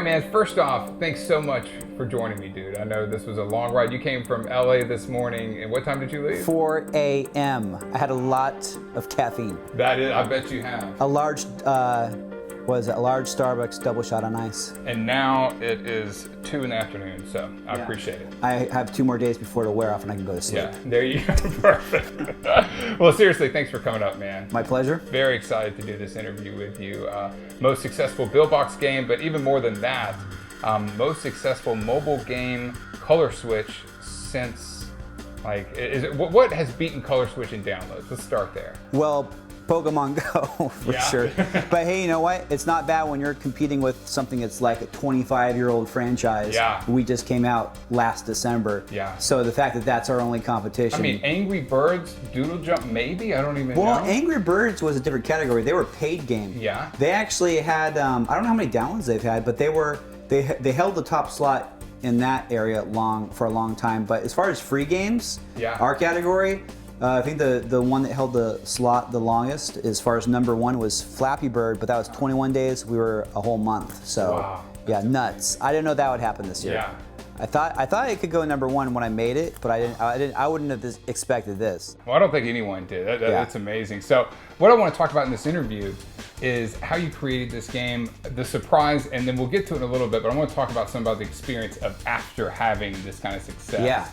right, man. First off, thanks so much for joining me, dude. I know this was a long ride. You came from LA this morning, and what time did you leave? 4 a.m. I had a lot of caffeine. That is, I bet you have. A large, a large Starbucks double shot on ice. And now it is 2 in the afternoon, so I appreciate it. I have 2 more days before it'll wear off and I can go to sleep. Yeah, there you go. Perfect. Well, seriously, thanks for coming up, man. My pleasure. Very excited to do this interview with you. Most successful Buildbox game, but even more than that, most successful mobile game color switch since, like, what has beaten color switch in downloads? Let's start there. Well, Pokemon Go, for sure. But hey, you know what? It's not bad when you're competing with something that's like a 25-year-old franchise. Yeah. We just came out last December. Yeah. So the fact that that's our only competition. I mean, Angry Birds, Doodle Jump, maybe? I don't even know. Well, Angry Birds was a different category. They were a paid game. Yeah. They actually had, I don't know how many downloads they've had, but they held the top slot in that area for a long time. But as far as free games, our category, I think the one that held the slot the longest, as far as number 1, was Flappy Bird, but that was 21 days. We were a whole month. So, wow. Yeah, nuts. I didn't know that would happen this year. Yeah. I thought it could go number 1 when I made it, but I wouldn't have expected this. Well, I don't think anyone did. That's amazing. So, what I want to talk about in this interview is how you created this game, the surprise, and then we'll get to it in a little bit. But I want to talk about some about the experience of after having this kind of success. Yeah.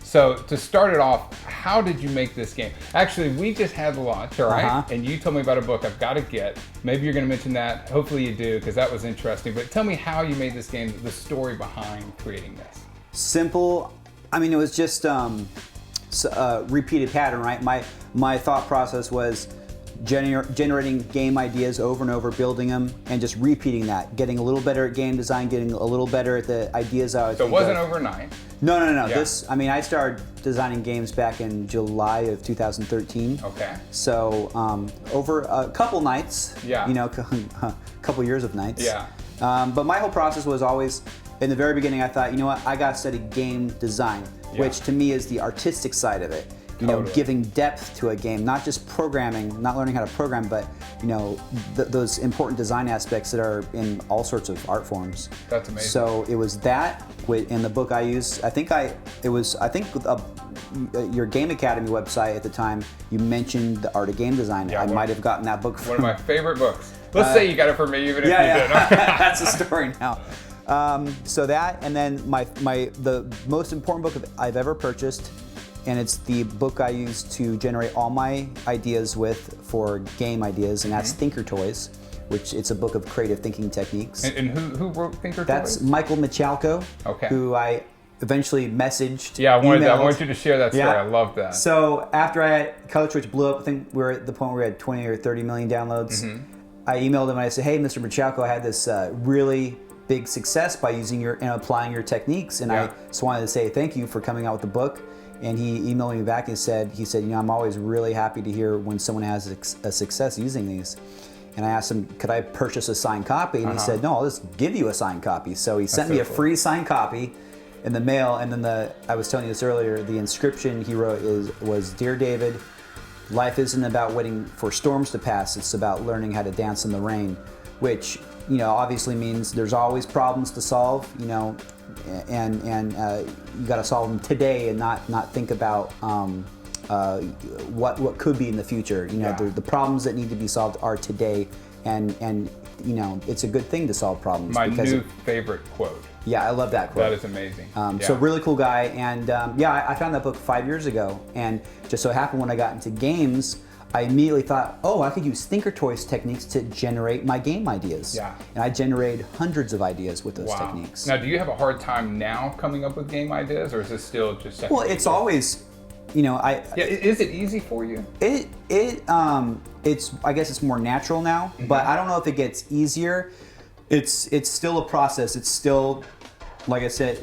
So to start it off, how did you make this game? Actually, we just had the launch, all right? And you told me about a book I've got to get. Maybe you're going to mention that. Hopefully you do, because that was interesting. But tell me how you made this game, the story behind creating this. Simple. I mean, it was just a repeated pattern, right? My thought process was generating game ideas over and over, building them, and just repeating that, getting a little better at game design, getting a little better at the ideas I was So it wasn't overnight? No. Yeah. I started designing games back in July of 2013. Okay. So over a couple nights, a couple years of nights. Yeah. But my whole process was always, in the very beginning, I thought, you know what, I got to study game design, which to me is the artistic side of it. You know, giving depth to a game, not just programming, not learning how to program, but those important design aspects that are in all sorts of art forms. That's amazing. So it was that in the book I used. I think your Game Academy website at the time, you mentioned the art of game design. Yeah, I might have gotten that book from one of my favorite books. Let's say you got it from me, even if you didn't. That's the story now. So that, and then the most important book I've ever purchased. And it's the book I use to generate all my ideas for game ideas, and that's Thinker Toys, which it's a book of creative thinking techniques. And who wrote Thinker Toys? That's Michael Michalko, who I eventually messaged. Yeah, I want you to share that story. I love that. So after Color Switch blew up, I think we were at the point where we had 20 or 30 million downloads. I emailed him and I said, hey, Mr. Michalko, I had this really big success by using and applying your techniques, and I just wanted to say thank you for coming out with the book. And he emailed me back and said, I'm always really happy to hear when someone has a success using these. And I asked him, could I purchase a signed copy? And he said, no, I'll just give you a signed copy. So he sent me a free signed copy in the mail. And then I was telling you this earlier, the inscription he wrote was, Dear David, life isn't about waiting for storms to pass. It's about learning how to dance in the rain, which, obviously means there's always problems to solve, and you got to solve them today and not think about what could be in the future. The problems that need to be solved are today, and it's a good thing to solve problems. My new favorite quote. Yeah, I love that quote. That is amazing. So really cool guy, and I found that book 5 years ago, and just so happened when I got into games, I immediately thought, I could use Thinker Toys techniques to generate my game ideas. Yeah. And I generated hundreds of ideas with those techniques. Now, do you have a hard time now coming up with game ideas, or is this still just second Well, it's always, is it easy for you? It's, I guess it's more natural now, but I don't know if it gets easier. It's still a process. It's still, like I said,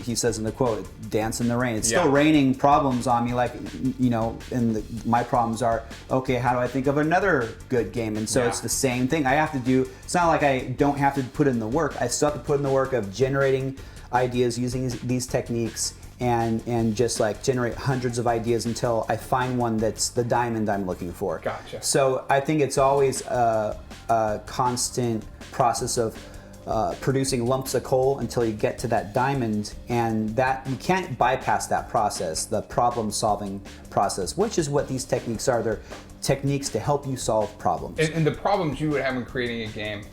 he says in the quote, dance in the rain. It's still raining problems on me, and my problems are, okay, how do I think of another good game? And so it's the same thing. I have to do, it's not like I don't have to put in the work. I still have to put in the work of generating ideas using these techniques and just generate hundreds of ideas until I find one that's the diamond I'm looking for. Gotcha. So I think it's always a constant process of producing lumps of coal until you get to that diamond, and that you can't bypass that process, the problem-solving process, which is what these techniques are. They're techniques to help you solve problems. And the problems you would have in creating a game,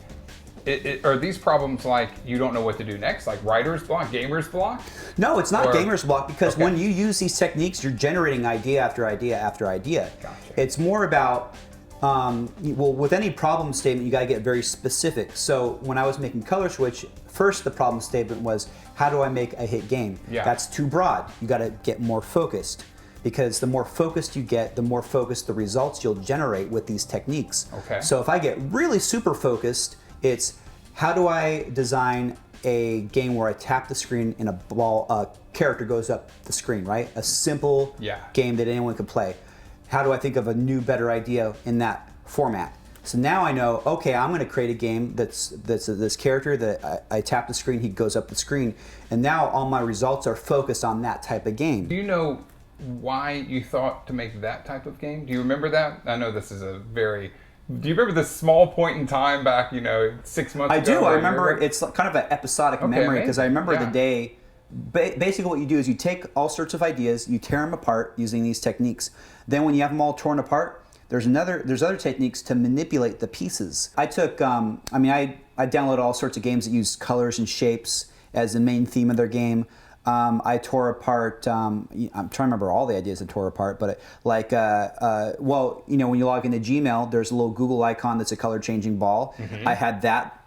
are these problems like you don't know what to do next, like writer's block, gamer's block? No, it's not gamer's block, because when you use these techniques, you're generating idea after idea after idea. Gotcha. It's more about, well, with any problem statement, you got to get very specific. So when I was making Color Switch, first the problem statement was, how do I make a hit game? Yeah. That's too broad. You got to get more focused, because the more focused you get, the more focused the results you'll generate with these techniques. Okay. So if I get really super focused, it's how do I design a game where I tap the screen and a character goes up the screen, right? A simple game that anyone could play. How do I think of a new, better idea in that format? So now I know, okay, I'm going to create a game that's this character that I tap the screen, he goes up the screen, and now all my results are focused on that type of game. Do you know why you thought to make that type of game? Do you remember that? I know this is a very... Do you remember this small point in time back, 6 months ago? I do. I remember it's kind of an episodic memory, because I remember the day. Basically, what you do is you take all sorts of ideas, you tear them apart using these techniques. Then, when you have them all torn apart, there's other techniques to manipulate the pieces. I took, I downloaded all sorts of games that use colors and shapes as the main theme of their game. I tore apart, I'm trying to remember all the ideas I tore apart, but when you log into Gmail, there's a little Google icon that's a color changing ball. Mm-hmm. I had that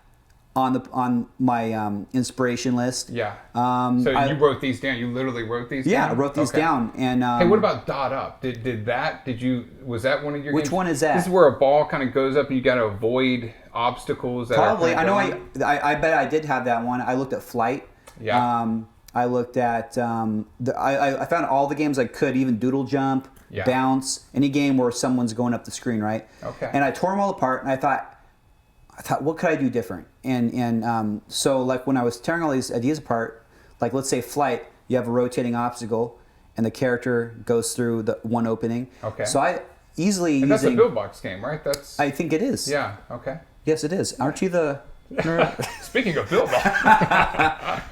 on my inspiration list. Yeah. So you wrote these down? You literally wrote these down? Yeah, I wrote these down. And hey, what about dot up? Was that one of your Which games? one is that? This is where a ball kind of goes up and you got to avoid obstacles. Probably. I bet I did have that one. I looked at Flight. Yeah. I looked at, I found all the games I could, even Doodle Jump, Bounce, any game where someone's going up the screen, right? Okay. And I tore them all apart, and I thought, what could I do different? And so like when I was tearing all these ideas apart, like let's say Flight, you have a rotating obstacle, and the character goes through the one opening. Okay. So I easily and that's a Buildbox game, right? I think it is. Yeah, okay. Yes, it is. Aren't you the nerd? Speaking of Buildbox.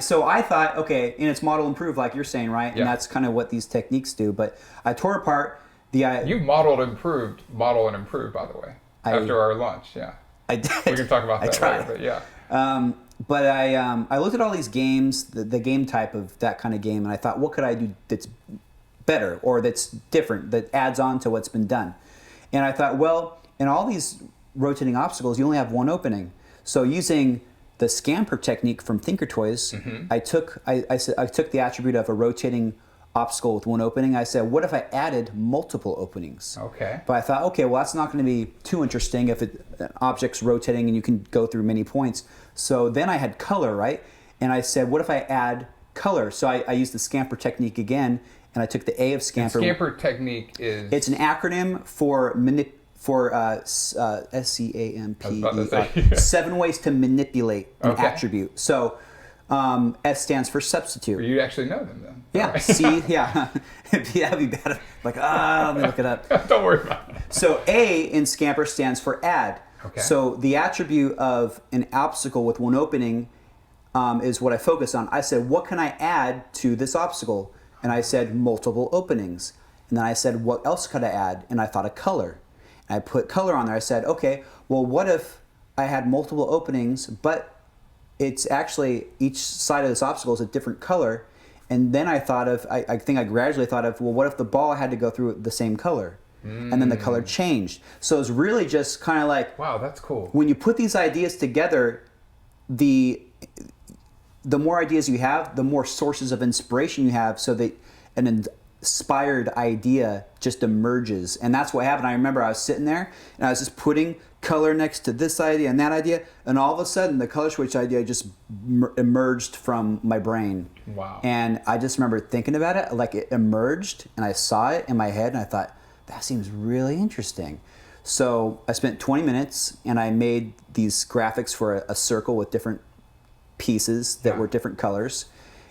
So I thought, okay, and it's model improve, like you're saying, right? Yeah. And that's kind of what these techniques do. But I tore apart the... You model and improved, by the way, after our lunch, yeah. I did. We can talk about that later, but yeah. But I looked at all these games, the game type of that kind of game, and I thought, what could I do that's better or that's different, that adds on to what's been done? And I thought, well, in all these rotating obstacles, you only have one opening. So using the scamper technique from Thinkertoys, mm-hmm. I took the attribute of a rotating obstacle with one opening. I said, what if I added multiple openings? Okay. But I thought, okay, well, that's not going to be too interesting if an object's rotating and you can go through many points. So then I had color, right? And I said, what if I add color? So I used the scamper technique again, and I took the A of scamper. And scamper technique is... It's an acronym for SCAMP, 7 ways to manipulate an attribute. So S stands for substitute. You actually know them then. Yeah, right. C, yeah. That'd be bad. Like, let me look it up. Don't worry about it. So A in Scamper stands for add. Okay. So the attribute of an obstacle with one opening is what I focus on. I said, what can I add to this obstacle? And I said, multiple openings. And then I said, what else could I add? And I thought of color. And I put color on there. I said, okay, well, what if I had multiple openings, but it's actually each side of this obstacle is a different color? And then I thought of, I think I gradually thought of, well, what if the ball had to go through the same color? And then the color changed. So it's really just kind of like, wow, that's cool. When you put these ideas together, the more ideas you have, the more sources of inspiration you have, so that an inspired idea just emerges. And that's what happened. I remember I was sitting there and I was just putting color next to this idea and that idea, and all of a sudden the color switch idea just emerged from my brain. Wow. And I just remember thinking about it, like it emerged, and I saw it in my head, and I thought, that seems really interesting. So I spent 20 minutes and I made these graphics for a circle with different pieces that were different colors.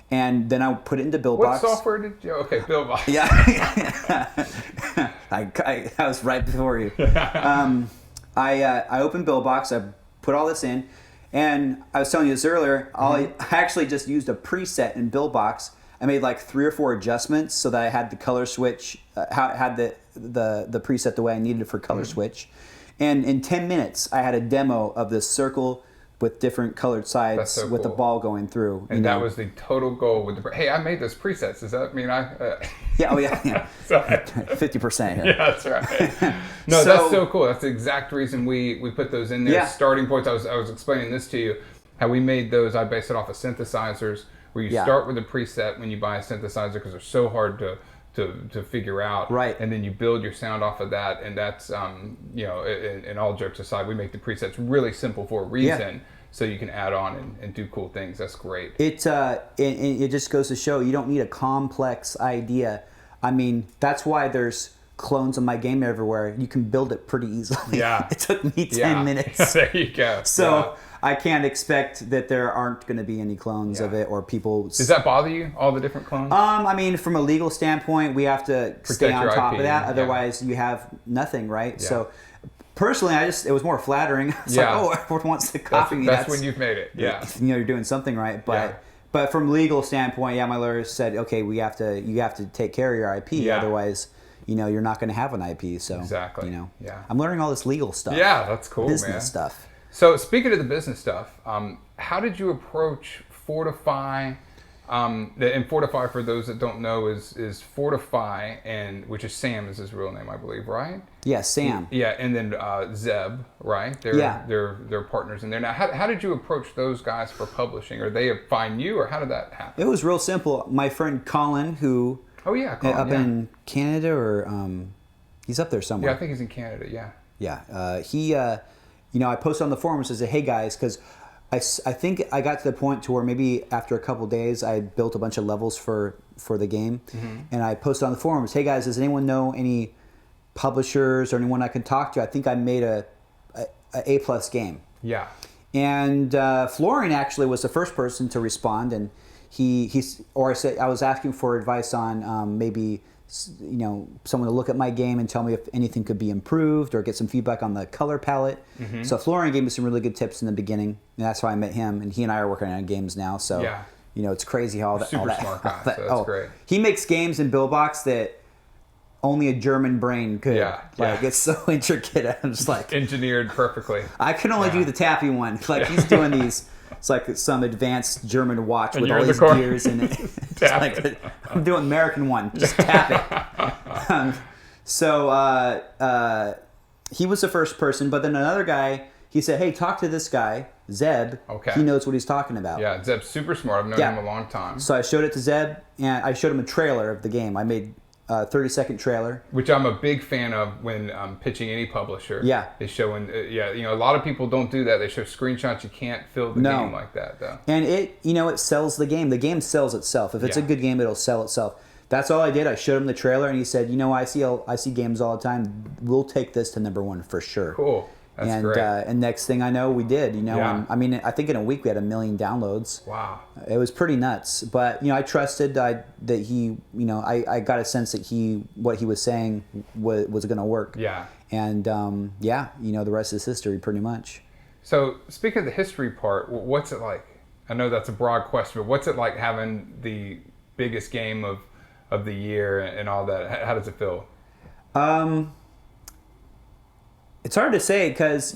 And then I put it into Buildbox. What software did you... Okay, Buildbox. Yeah. I was right before you. I opened Buildbox. I put all this in. And I was telling you this earlier, I actually just used a preset in Buildbox. I made like 3 or 4 adjustments so that I had the color switch, had the preset the way I needed it for color switch. And in 10 minutes, I had a demo of this circle with different colored sides with the ball going through. And that was the total goal with the... Hey, I made those presets. Does that mean I... Yeah, 50% here. Yeah, that's right. No, that's so cool. That's the exact reason we put those in there. Yeah. Starting points. I was explaining this to you, how we made those. I based it off of synthesizers, where you start with a preset when you buy a synthesizer because they're so hard to figure out. Right. And then you build your sound off of that. And that's, and all jokes aside, we make the presets really simple for a reason. So you can add on and do cool things. That's great. It just goes to show you don't need a complex idea. I mean, that's why there's clones of my game everywhere. You can build it pretty easily. Yeah. It took me 10 minutes. There you go. So I can't expect that there aren't going to be any clones of it or people. Does that bother you, all the different clones? I mean, from a legal standpoint, we have to stay on top of that. Otherwise, you have nothing, right? Yeah. So personally, it was more flattering. It's like, oh, everyone wants to copy me. That's when you've made it. Yeah. You're doing something right. But from legal standpoint, my lawyer said, okay, you have to take care of your IP. Yeah. Otherwise, you're not going to have an IP. So exactly. I'm learning all this legal stuff. Yeah, that's cool, business stuff. So speaking of the business stuff, how did you approach Fortify? And Fortify, for those that don't know, is Fortify, which is Sam is his real name, I believe, right? Yeah, Sam. Yeah, and then Zeb, right? They're partners in there. Now, how did you approach those guys for publishing? Or they find you, or how did that happen? It was real simple. My friend Colin, who in Canada, or he's up there somewhere. Yeah, I think he's in Canada. Yeah. Yeah, he, I posted on the forums and said, "Hey guys," because I think I got to the point to where maybe after a couple days I built a bunch of levels for the game, and I posted on the forums, "Hey guys, does anyone know any publishers or anyone I can talk to? I think I made a A+ game." Yeah. And Florian actually was the first person to respond, and I was asking for advice on maybe someone to look at my game and tell me if anything could be improved or get some feedback on the color palette. So Florian gave me some really good tips in the beginning, and that's how I met him. And he and I are working on games now. So it's crazy how super smart guy. So that's great. He makes games in Buildbox that only a German brain could. It's so intricate. I'm just like engineered perfectly. I can only do the tappy one. Like he's doing these. It's like some advanced German watch with all these gears in it. I'm doing American one. Just tap it. He was the first person, but then another guy, he said, "Hey, talk to this guy, Zeb. Okay. He knows what he's talking about." Yeah, Zeb's super smart. I've known him a long time. So I showed it to Zeb, and I showed him a trailer of the game. I made a 30-second trailer. Which I'm a big fan of when pitching any publisher. Yeah. Is showing, a lot of people don't do that. They show screenshots. You can't fill the game like that, though. And it sells the game. The game sells itself. If it's a good game, it'll sell itself. That's all I did. I showed him the trailer, and he said, I see games all the time. We'll take this to number 1 for sure. Cool. That's great. And next thing I know, we did, and I think in a week we had 1 million downloads. Wow. It was pretty nuts. But, I trusted that he, I got a sense that what he was saying was going to work. Yeah. And, the rest is history pretty much. So speaking of the history part, what's it like? I know that's a broad question, but what's it like having the biggest game of the year and all that? How does it feel? It's hard to say because,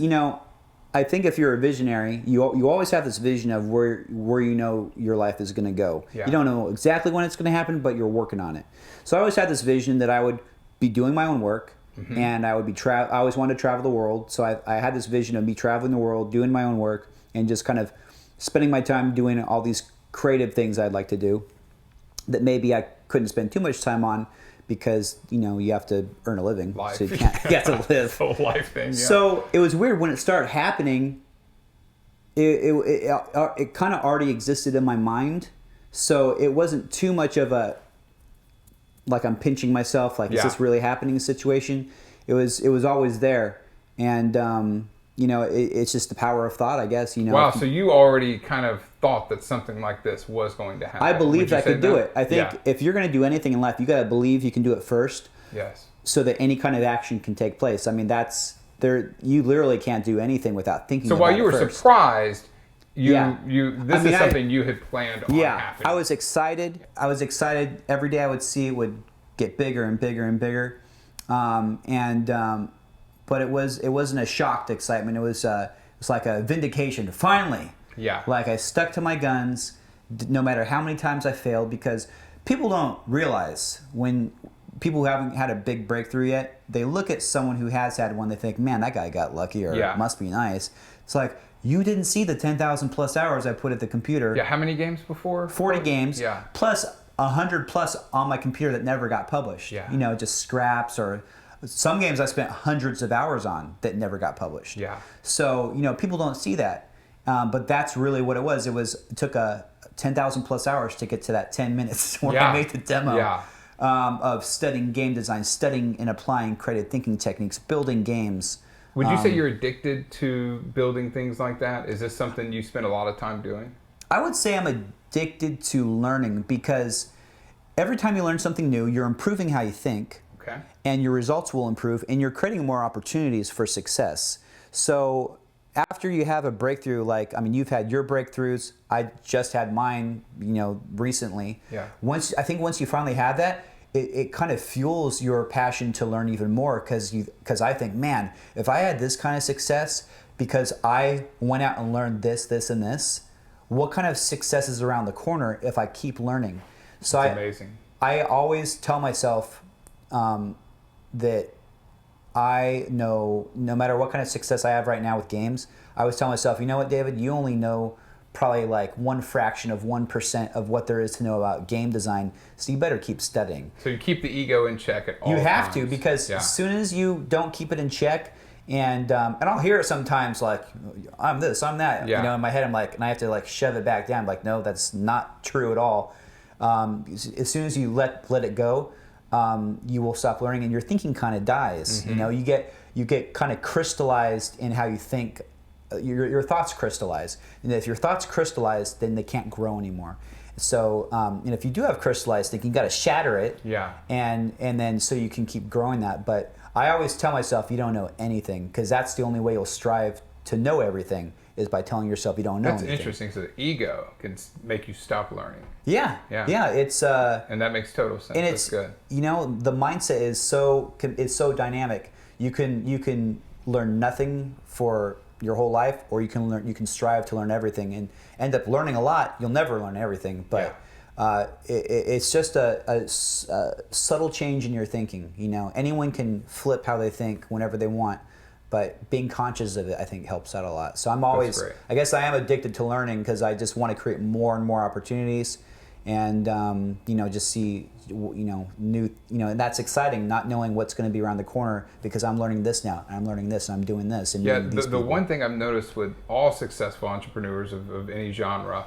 I think if you're a visionary, you always have this vision of where your life is going to go. Yeah. You don't know exactly when it's going to happen, but you're working on it. So I always had this vision that I would be doing my own work, and I would be I always wanted to travel the world. So I had this vision of me traveling the world, doing my own work, and just kind of spending my time doing all these creative things I'd like to do that maybe I couldn't spend too much time on. Because you have to earn a living, life. So you have to live. It's a whole life thing. Yeah. So it was weird when it started happening. It kind of already existed in my mind, so it wasn't too much of a like I'm pinching myself. Like is this really happening situation? It was always there, and it's just the power of thought, I guess. Wow. So you already kind of thought that something like this was going to happen. I believed I could do it. I think if you're going to do anything in life, you got to believe you can do it first. Yes. So that any kind of action can take place. I mean, that's you literally can't do anything without thinking. So about while you it were first. surprised, Yeah. this is something you had planned on happening. I was excited. Every day I would see it would get bigger and bigger and bigger, but it wasn't a shocked excitement. It was like a vindication. Finally, like I stuck to my guns, no matter how many times I failed, because people don't realize when people who haven't had a big breakthrough yet, they look at someone who has had one, they think, man, that guy got lucky, or it must be nice. It's like, you didn't see the 10,000 plus hours I put at the computer. Yeah, how many games before? 40 games, plus 100 plus on my computer that never got published. Yeah. You know, just scraps, or some games I spent hundreds of hours on that never got published. Yeah. So, you know, people don't see that. But that's really what it was. It took 10,000 plus hours to get to that 10 minutes where I made the demo of studying game design, studying and applying creative thinking techniques, building games. Would you say you're addicted to building things like that? Is this something you spend a lot of time doing? I would say I'm addicted to learning, because every time you learn something new, you're improving how you think, and your results will improve, and you're creating more opportunities for success. So after you have a breakthrough, you've had your breakthroughs, I just had mine, recently. Yeah. Once you finally have that, it kind of fuels your passion to learn even more, because I think, man, if I had this kind of success because I went out and learned this, this, and this, what kind of success is around the corner if I keep learning? So That's amazing. I always tell myself that I know, no matter what kind of success I have right now with games, I always tell myself, you know what, David, you only know probably like 1% of what there is to know about game design, so you better keep studying. So you keep the ego in check at all times. You have to, because as soon as you don't keep it in check, and I'll hear it sometimes like, I'm this, I'm that, in my head I'm like, and I have to like shove it back down, I'm like, no, that's not true at all. As soon as you let it go, you will stop learning, and your thinking kind of dies. Mm-hmm. You get kind of crystallized in how you think. Your thoughts crystallize, and if your thoughts crystallize, then they can't grow anymore. So, and if you do have crystallized thinking, you got to shatter it, and then so you can keep growing that. But I always tell myself, you don't know anything, because that's the only way you'll strive to know everything, is by telling yourself you don't know anything. That's interesting. So the ego can make you stop learning. Yeah. It's and that makes total sense. And That's good. The mindset is so dynamic. You can learn nothing for your whole life, or you can strive to learn everything and end up learning a lot. You'll never learn everything, but it's just a subtle change in your thinking. Anyone can flip how they think whenever they want, but being conscious of it, I think, helps out a lot. So I'm always, I guess I am addicted to learning, because I just want to create more and more opportunities, and just see new, and that's exciting, not knowing what's going to be around the corner, because I'm learning this now, and I'm learning this, and I'm doing this. And the one thing I've noticed with all successful entrepreneurs of any genre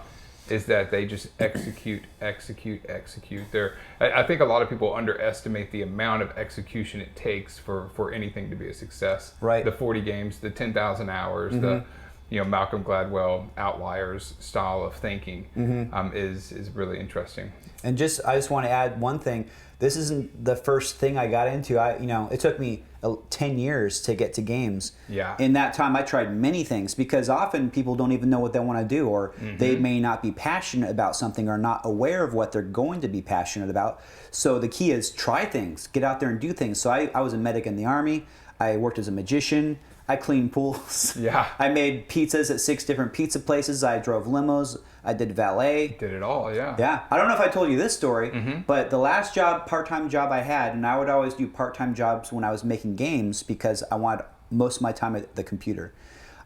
is that they just execute. I think a lot of people underestimate the amount of execution it takes for anything to be a success. Right. The 40 games, the 10,000 hours, Mm-hmm. the Malcolm Gladwell Outliers style of thinking is really interesting. And I just want to add one thing. This isn't the first thing I got into. It took me 10 years to get to games. Yeah. In that time, I tried many things, because often people don't even know what they want to do, or they may not be passionate about something, or not aware of what they're going to be passionate about. So the key is try things, get out there and do things. So I was a medic in the Army. I worked as a magician. I cleaned pools. Yeah. I made pizzas at 6 different pizza places. I drove limos. I did valet. Did it all, yeah. Yeah. I don't know if I told you this story, but the last part-time job I had, and I would always do part-time jobs when I was making games, because I wanted most of my time at the computer.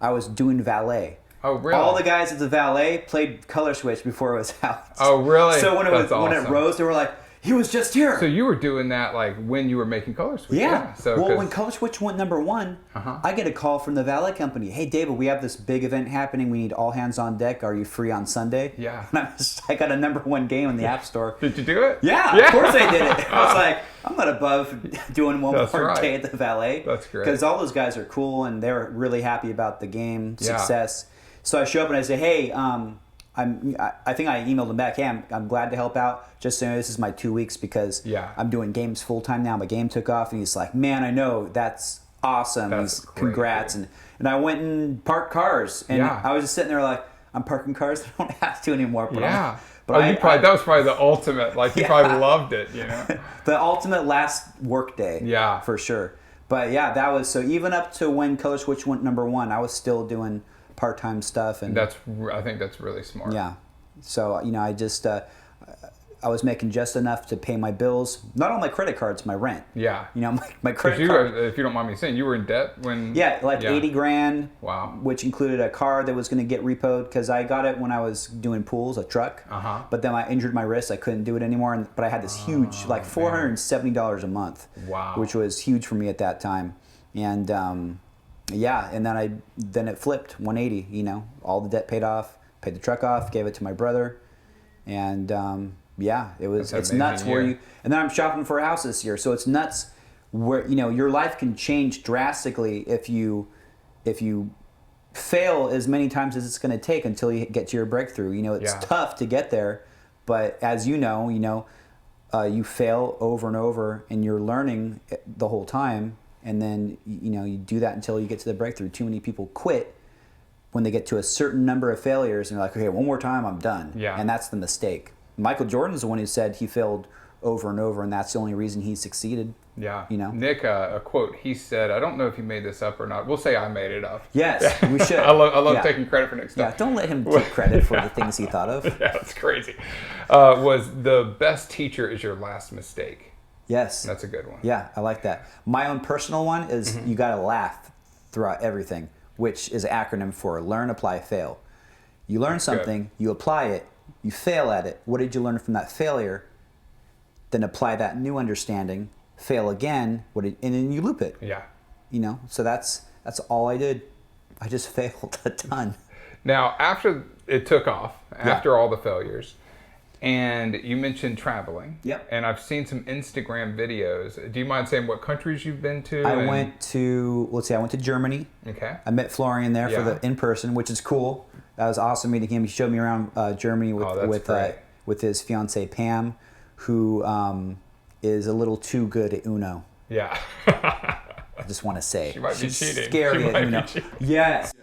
I was doing valet. Oh, really? All the guys at the valet played Color Switch before it was out. Oh, really? So when it rose, they were like, he was just here. So you were doing that like when you were making Color Switch? Yeah. So when Color Switch went #1, I get a call from the valet company. Hey, David, we have this big event happening. We need all hands on deck. Are you free on Sunday? Yeah. And I got a #1 game in the App Store. Did you do it? Yeah, of course I did it. I was like, I'm not above doing one more day at the valet. That's great. Because all those guys are cool, and they're really happy about the game success. So I show up and I say, hey, I think I emailed him back, hey, I'm glad to help out. Just so you know, this is my 2 weeks, because I'm doing games full time now. My game took off, and he's like, man, I know that's awesome. That's Congrats. great. And I went and parked cars. And Yeah. I was just sitting there like, I'm parking cars. I don't have to anymore. But Yeah. But that was probably the ultimate. Like, you probably loved it, you know? The ultimate last work day. Yeah. For sure. But yeah, that was, so even up to when Color Switch went #1, I was still doing part-time stuff. And I think that's really smart. yeah. So, I just, I was making just enough to pay my bills. Not on my credit cards, my rent. Yeah. My credit card. If you don't mind me saying, you were in debt when... Yeah, like 80 grand. Wow. Which included a car that was going to get repoed because I got it when I was doing pools, a truck. Uh-huh. But then I injured my wrist. I couldn't do it anymore. But I had this huge, like $470 a month. Wow. Which was huge for me at that time. And yeah, and then it flipped 180, all the debt paid off, paid the truck off, gave it to my brother. And yeah, it's nuts where and then I'm shopping for a house this year. So it's nuts where, your life can change drastically if you fail as many times as it's going to take until you get to your breakthrough. It's tough to get there, but as you you fail over and over and you're learning the whole time. And then, you do that until you get to the breakthrough. Too many people quit when they get to a certain number of failures and they're like, okay, one more time, I'm done. Yeah. And that's the mistake. Michael Jordan's the one who said he failed over and over, and that's the only reason he succeeded. Yeah. Nick, a quote, he said, I don't know if you made this up or not. We'll say I made it up. Yes, we should. I love taking credit for Nick's stuff. Yeah, don't let him take credit for the things he thought of. Yeah, that's crazy. Was the best teacher is your last mistake? Yes. That's a good one. Yeah, I like that. My own personal one is you got to laugh throughout everything, which is an acronym for learn, apply, fail. You learn something, you apply it, you fail at it. What did you learn from that failure? Then apply that new understanding, fail again, and then you loop it. Yeah. So that's all I did. I just failed a ton. Now, after it took off, after all the failures, and you mentioned traveling. Yep. And I've seen some Instagram videos. Do you mind saying what countries you've been to? I went to Germany. Okay. I met Florian there for the in-person, which is cool. That was awesome meeting him. He showed me around Germany with his fiancee Pam, who is a little too good at Uno. Yeah. I just want to say. She might be She's cheating. Scary at Uno. Yes.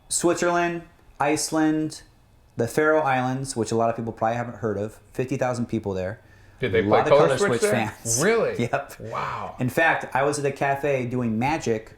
Switzerland, Iceland, the Faroe Islands, which a lot of people probably haven't heard of. 50,000 people there. Did they play Color Switch there? Fans. Really? Yep. Wow. In fact, I was at a cafe doing magic.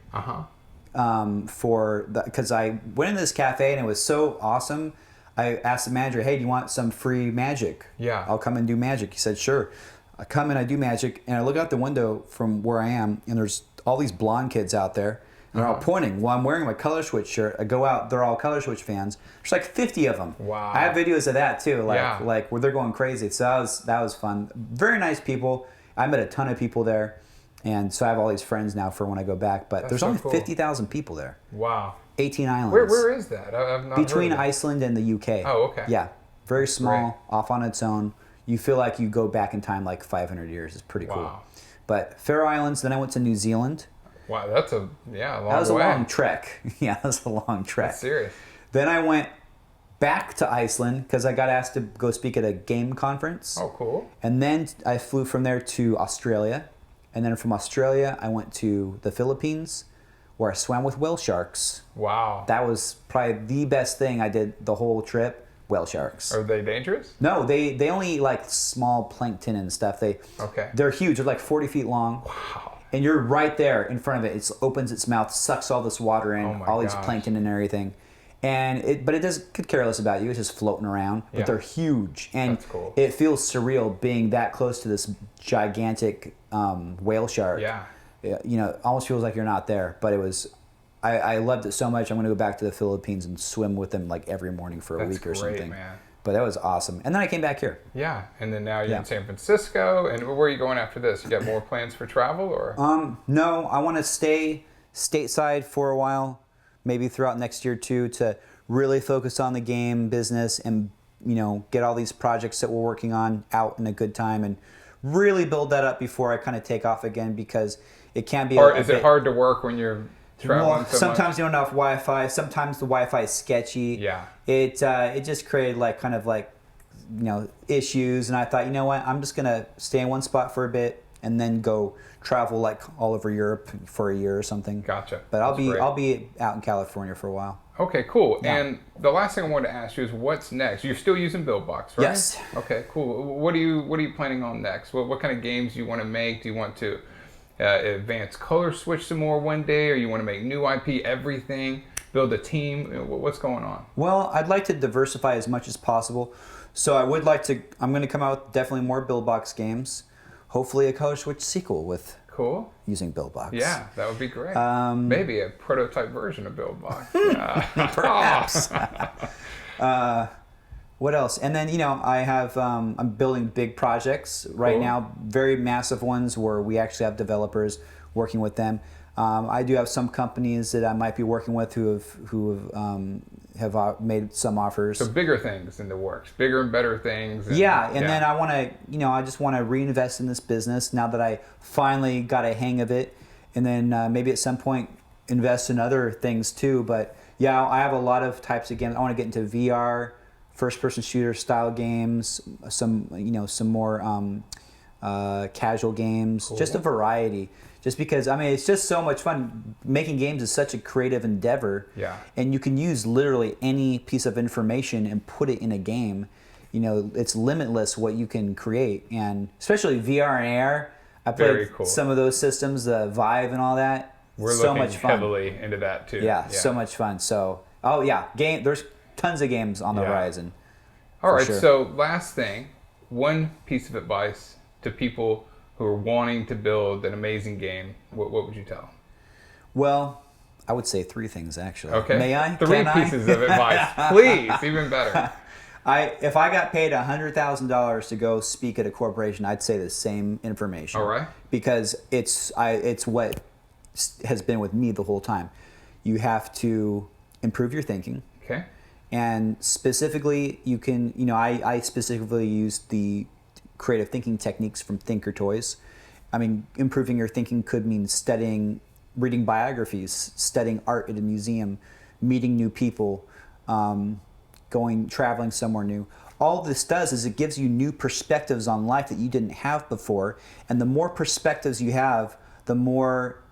Because I went into this cafe and it was so awesome. I asked the manager, hey, do you want some free magic? Yeah. I'll come and do magic. He said, sure. I come and I do magic, and I look out the window from where I am, and there's all these blonde kids out there. And they're all pointing. Well, I'm wearing my Color Switch shirt. I go out, they're all Color Switch fans. There's like 50 of them. Wow. I have videos of that too, like where they're going crazy. So that was fun. Very nice people. I met a ton of people there. And so I have all these friends now for when I go back. But there's only 50,000 people there. Wow. 18 islands. Where is that? I've not Between heard of it. Iceland and the UK. Oh, okay. Yeah. Very small, off on its own. You feel like you go back in time like 500 years. It's pretty cool. But Faroe Islands, then I went to New Zealand. Wow, that's a long way. That was a long trek. Yeah, that was a long trek. That's serious. Then I went back to Iceland because I got asked to go speak at a game conference. Oh, cool. And then I flew from there to Australia. And then from Australia, I went to the Philippines where I swam with whale sharks. Wow. That was probably the best thing I did the whole trip. Whale sharks. Are they dangerous? No, they only eat like small plankton and stuff. They're huge. They're like 40 feet long. Wow. And you're right there in front of it. It opens its mouth, sucks all this water in, all these plankton and everything. But it could care less about you. It's just floating around. But they're huge. And that's cool. It feels surreal being that close to this gigantic whale shark. Yeah. It almost feels like you're not there. But it was, I loved it so much. I'm going to go back to the Philippines and swim with them like every morning for a week or something. Man. But that was awesome. And then I came back here. Yeah. And then now you're in San Francisco. And where are you going after this? You got more plans for travel or? No, I want to stay stateside for a while, maybe throughout next year too, to really focus on the game business and, get all these projects that we're working on out in a good time and really build that up before I kind of take off again, because it can be Is it hard to work when you're traveling so sometimes much? you don't have Wi-Fi. Sometimes the Wi-Fi is sketchy. Yeah. It just created issues, and I thought, you know what, I'm just gonna stay in one spot for a bit, and then go travel like all over Europe for a year or something. Gotcha. But I'll be out in California for a while. Okay, cool. Yeah. And the last thing I wanted to ask you is what's next? You're still using Buildbox, right? Yes. Okay, cool. What are you planning on next? What kind of games do you want to make? Do you want to advance color switch some more one day, or you want to make new IP, everything, build a team? What's going on? Well, I'd like to diversify as much as possible. So I'm going to come out with definitely more Buildbox games. Hopefully a color switch sequel with Cool. using Buildbox. Yeah, that would be great. Maybe a prototype version of Buildbox. Perhaps. What else? And then, I'm building big projects right now, very massive ones where we actually have developers working with them. I do have some companies that I might be working with who have made some offers. So bigger things in the works, bigger and better things. And then I want to, I just want to reinvest in this business now that I finally got a hang of it, and then maybe at some point invest in other things too. But yeah, I have a lot of types of games. I want to get into VR, first-person shooter style games, some more casual games, just a variety. Just because, it's just so much fun. Making games is such a creative endeavor. Yeah. And you can use literally any piece of information and put it in a game. It's limitless what you can create. And especially VR and AR. I played some of those systems, the Vive and all that. We're so looking much fun. heavily into that too. Yeah, so much fun. So, there's tons of games on the horizon. All right, so last thing, one piece of advice to people who are wanting to build an amazing game, what would you tell them? Well, I would say 3 things, actually. Okay. May I? Three pieces of advice, please, even better. If I got paid $100,000 to go speak at a corporation, I'd say the same information. All right. Because it's what has been with me the whole time. You have to improve your thinking. Okay. And specifically, you can, I specifically use the creative thinking techniques from Thinker Toys. Improving your thinking could mean reading biographies, studying art at a museum, meeting new people, traveling somewhere new. All this does is it gives you new perspectives on life that you didn't have before. And the more perspectives you have, the more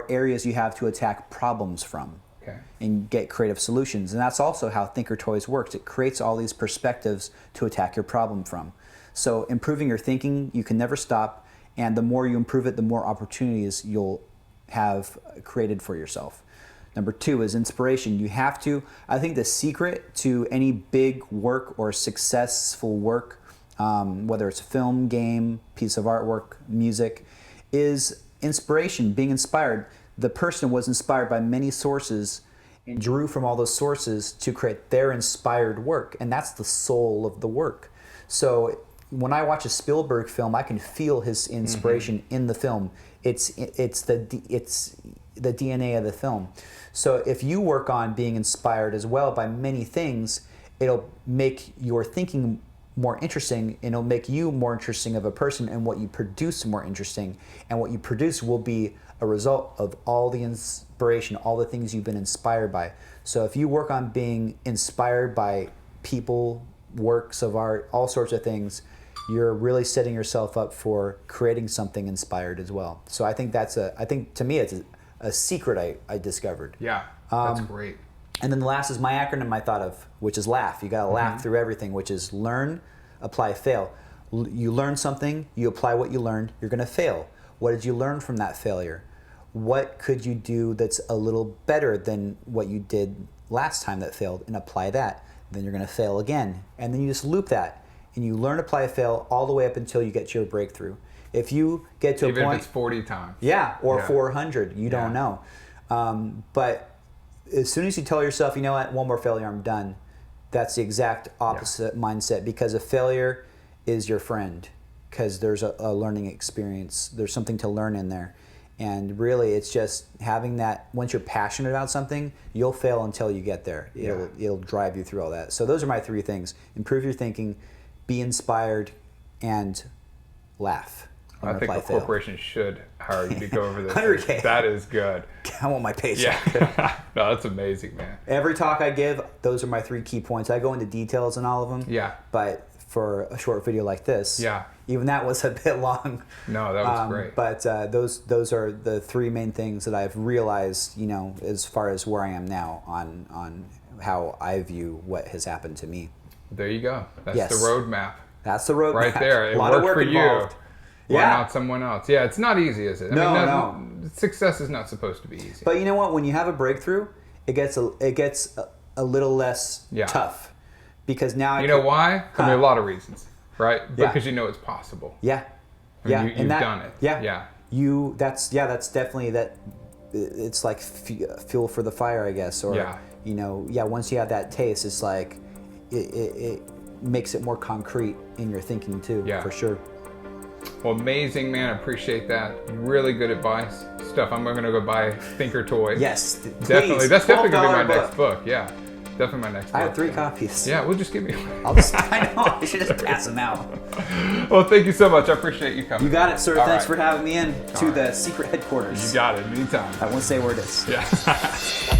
areas you have to attack problems from. Okay. And get creative solutions. And that's also how Thinker Toys works. It creates all these perspectives to attack your problem from. So improving your thinking, you can never stop. And the more you improve it, the more opportunities you'll have created for yourself. Number 2 is inspiration. I think the secret to any big work or successful work, whether it's a film, game, piece of artwork, music, is inspiration, being inspired. The person was inspired by many sources and drew from all those sources to create their inspired work. And that's the soul of the work. So when I watch a Spielberg film, I can feel his inspiration in the film. It's the DNA of the film. So if you work on being inspired as well by many things, it'll make your thinking more interesting, and it'll make you more interesting of a person, and what you produce more interesting. And what you produce will be a result of all the inspiration, all the things you've been inspired by. So if you work on being inspired by people, works of art, all sorts of things, you're really setting yourself up for creating something inspired as well. So I think to me it's a secret I discovered. Yeah, that's great. And then the last is my acronym I thought of, which is LAUGH. You gotta laugh through everything, which is learn, apply, fail. You learn something, you apply what you learned, you're gonna fail. What did you learn from that failure? What could you do that's a little better than what you did last time that failed, and apply that? Then you're gonna fail again. And then you just loop that. And you learn, apply, fail all the way up until you get to your breakthrough. If you get to a point... Even if it's 40 times. Yeah, or 400, you don't know. But as soon as you tell yourself, you know what, one more failure, I'm done, that's the exact opposite mindset, because a failure is your friend, because there's a learning experience. There's something to learn in there. And really, it's just having that, once you're passionate about something, you'll fail until you get there. It'll drive you through all that. So those are my 3 things. Improve your thinking, be inspired, and laugh. I think a corporation should hire you to go over this. 100K. That is good. I want my paycheck. Yeah. No, that's amazing, man. Every talk I give, those are my 3 key points. I go into details on all of them. Yeah. But for a short video like this. Yeah. Even that was a bit long. No, that was great. But those are the three main things that I've realized, you know, as far as where I am now on how I view what has happened to me. There you go. That's Yes. the roadmap. That's the roadmap. Right there. It a lot of worked work for involved. you. Why Yeah. not someone else? Yeah, it's not easy, is it? No. Success is not supposed to be easy. But you know what? When you have a breakthrough, it gets a little less Yeah. tough, because now you know why? I mean, a lot of reasons, right? Yeah. Because you know it's possible. Yeah, I mean, yeah, you've done it. Yeah, Yeah. That's definitely that. It's like fuel for the fire, I guess. Or Yeah. you know, once you have that taste, it's like it makes it more concrete in your thinking too. Yeah. For sure. Well, amazing, man. I appreciate that. Really good advice. Stuff I'm going to go buy Thinker Toys. Yes, Definitely. please. That's definitely going to be my $12 next book. Yeah. Definitely my next book. I have 3 copies. Yeah, we'll just give me one. I know. I should just pass them out. Well, thank you so much. I appreciate you coming. You got it, sir. All Thanks right. for having me in to right. the secret headquarters. You got it. Anytime. I won't say where it is. Yeah.